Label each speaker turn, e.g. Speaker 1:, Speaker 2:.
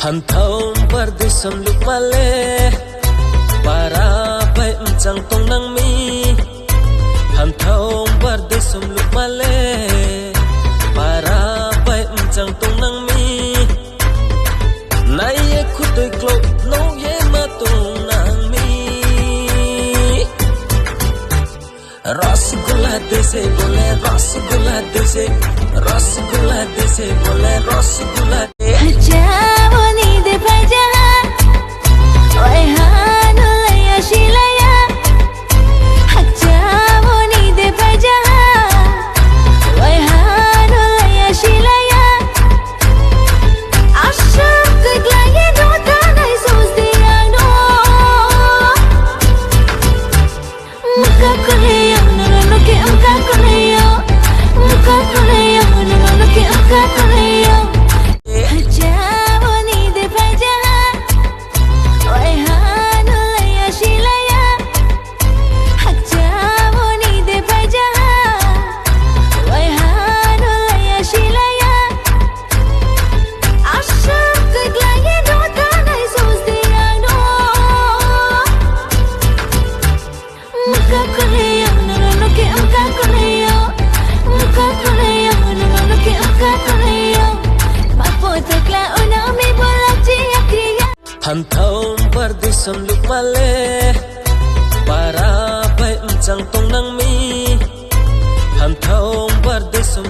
Speaker 1: Hantau berdisam luk male para bai mchang tong nang mi Hantau berdisam luk male para bai mchang tong nang mi Nai ye khutoi klok no ye ma tong nang mi Rasgulla dese bole rasgulla dese bole rasgulla Hantau berdisam luk male para bai mchang tong nang mi Hantau berdisam